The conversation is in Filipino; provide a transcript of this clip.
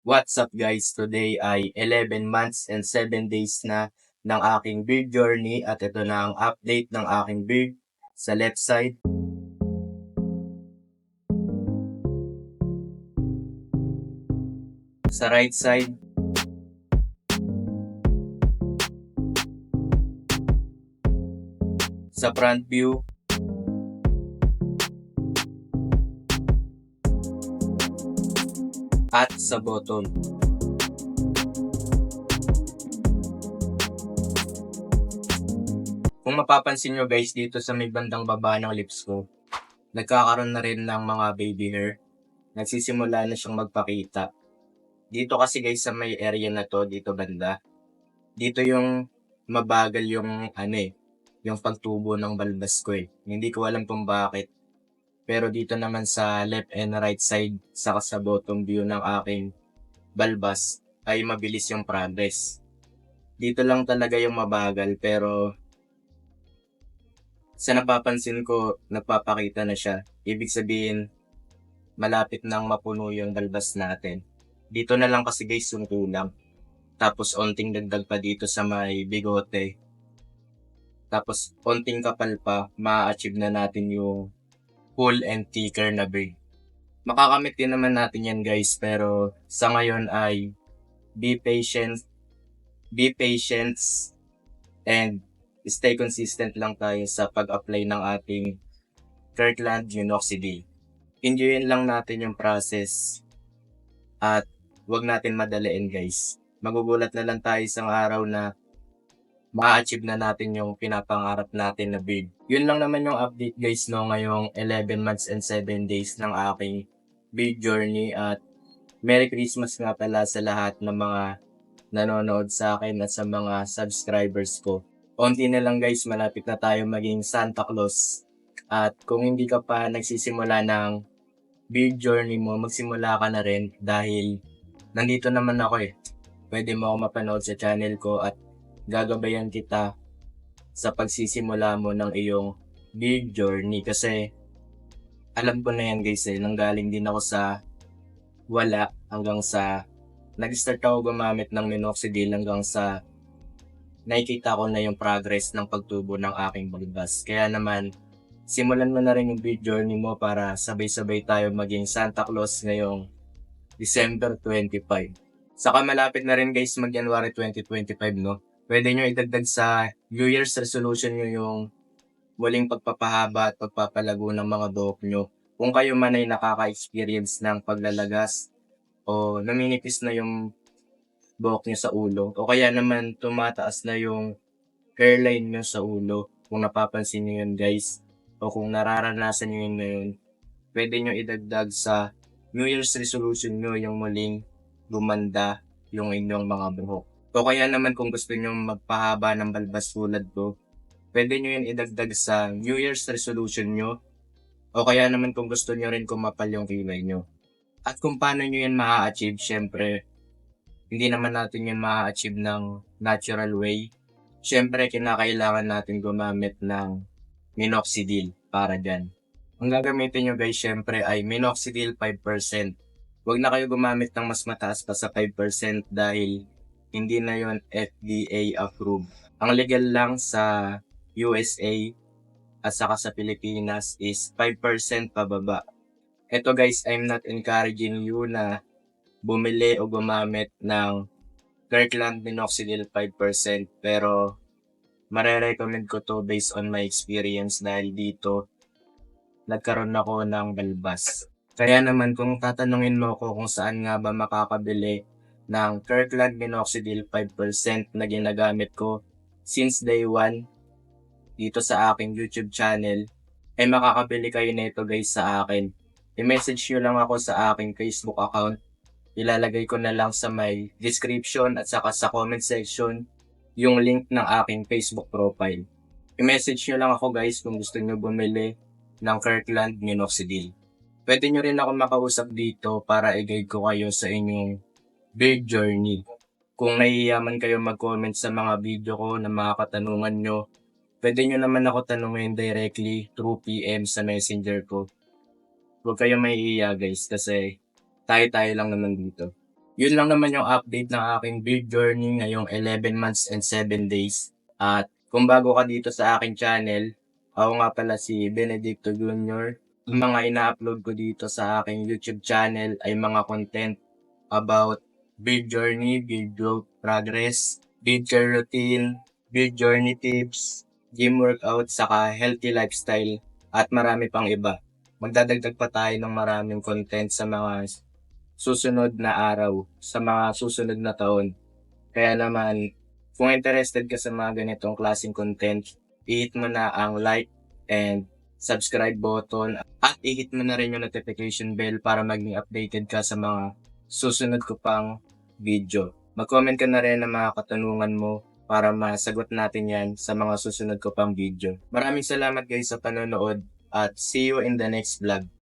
What's up guys? Today ay 11 months and 7 days na ng aking beard journey at ito na ang update ng aking beard sa left side, sa right side, sa front view, at sa bottom. Kung mapapansin nyo guys dito sa may bandang baba ng lips ko, nagkakaroon na rin ng mga baby hair. Nagsisimula na siyang magpakita. Dito kasi guys sa may area na to, dito banda, dito yung mabagal yung yung pagtubo ng balbas ko eh. Hindi ko alam kung bakit. Pero dito naman sa left and right side, saka sa bottom view ng aking balbas, ay mabilis yung progress. Dito lang talaga yung mabagal, pero sa napapansin ko, nagpapakita na siya. Ibig sabihin, malapit nang mapuno yung balbas natin. Dito na lang kasi guys yung kulang. Tapos onting dagdag pa dito sa may bigote. Tapos onting kapal pa, ma-achieve na natin yung full and thicker na beard. Makakamit din naman natin yan guys, pero sa ngayon ay be patient, and stay consistent lang tayo sa pag-apply ng ating Kirkland Minoxidil. Enjoyin lang natin yung process at wag natin madaliin guys. Magugulat na lang tayo isang araw na ma-achieve na natin yung pinapangarap natin na beard. Yun lang naman yung update guys no ngayong 11 months and 7 days ng aking beard journey at Merry Christmas nga pala sa lahat ng mga nanonood sa akin at sa mga subscribers ko. Onti na lang guys, malapit na tayo maging Santa Claus. At kung hindi ka pa nagsisimula ng beard journey mo, magsimula ka na rin dahil nandito naman ako eh. Pwede mo ako mapanood sa channel ko at gagabayan kita sa pagsisimula mo ng iyong beard journey kasi alam ko na yan guys eh, nanggaling din ako sa wala hanggang sa nag-start ako gumamit ng minoxidil hanggang sa nakikita ko na yung progress ng pagtubo ng aking balbas. Kaya naman, simulan mo na rin yung beard journey mo para sabay-sabay tayo maging Santa Claus ngayong December 25. Saka malapit na rin guys mag-January 2025 no. Pwede nyo idagdag sa New Year's resolution nyo yung muling pagpapahaba at pagpapalago ng mga buhok nyo. Kung kayo man ay nakaka-experience ng paglalagas o naminipis na yung buhok nyo sa ulo o kaya naman tumataas na yung hairline nyo sa ulo, kung napapansin nyo yun guys o kung nararanasan nyo yun ngayon, pwede nyo idagdag sa New Year's resolution nyo yung muling gumanda yung inyong mga buhok. O kaya naman kung gusto nyo magpahaba ng balbas tulad ko, pwede nyo yun idagdag sa New Year's resolution nyo o kaya naman kung gusto nyo rin kumapal yung kilay nyo. At kung paano nyo yan ma-achieve, syempre, hindi naman natin yun ma-achieve ng natural way. Syempre, kinakailangan natin gumamit ng minoxidil para dyan. Ang gagamitin nyo guys, syempre, ay minoxidil 5%. Huwag na kayo gumamit ng mas mataas pa sa 5% dahil hindi na yon FDA approved. Ang legal lang sa USA at saka sa Pilipinas is 5% pababa. Ito guys, I'm not encouraging you na bumili o gumamit ng Kirkland Minoxidil 5% pero marerecommend ko to based on my experience dahil dito nagkaroon ako ng balbas. Kaya naman kung tatanungin mo ko kung saan nga ba makakabili ng Kirkland Minoxidil 5% na ginagamit ko since day 1 dito sa aking YouTube channel, ay makakabili kayo nito guys sa akin. I-message nyo lang ako sa aking Facebook account. Ilalagay ko na lang sa may description at saka sa comment section yung link ng aking Facebook profile. I-message nyo lang ako guys kung gusto nyo bumili ng Kirkland Minoxidil. Pwede nyo rin ako makausap dito para i-guide ko kayo sa inyong beard journey. Kung nahihiyaman kayo mag-comment sa mga video ko na mga katanungan nyo, pwede nyo naman ako tanungin directly through PM sa messenger ko. Huwag kayo mahihiya guys kasi tayo lang naman dito. Yun lang naman yung update ng aking build journey ngayong 11 months and 7 days. At kung bago ka dito sa aking channel, ako nga pala si Benedicto Jr. Ang mga ina-upload ko dito sa aking YouTube channel ay mga content about build journey, build growth progress, build care routine, build journey tips, gym workout, saka healthy lifestyle, at marami pang iba. Magdadagdag pa tayo ng maraming content sa mga susunod na araw, sa mga susunod na taon. Kaya naman, kung interested ka sa mga ganitong klaseng content, i-hit mo na ang like and subscribe button at i-hit mo na rin yung notification bell para maging updated ka sa mga susunod ko pang video. Mag-comment ka na rin ng mga katanungan mo para masagot natin yan sa mga susunod ko pang video. Maraming salamat guys sa panonood at see you in the next vlog.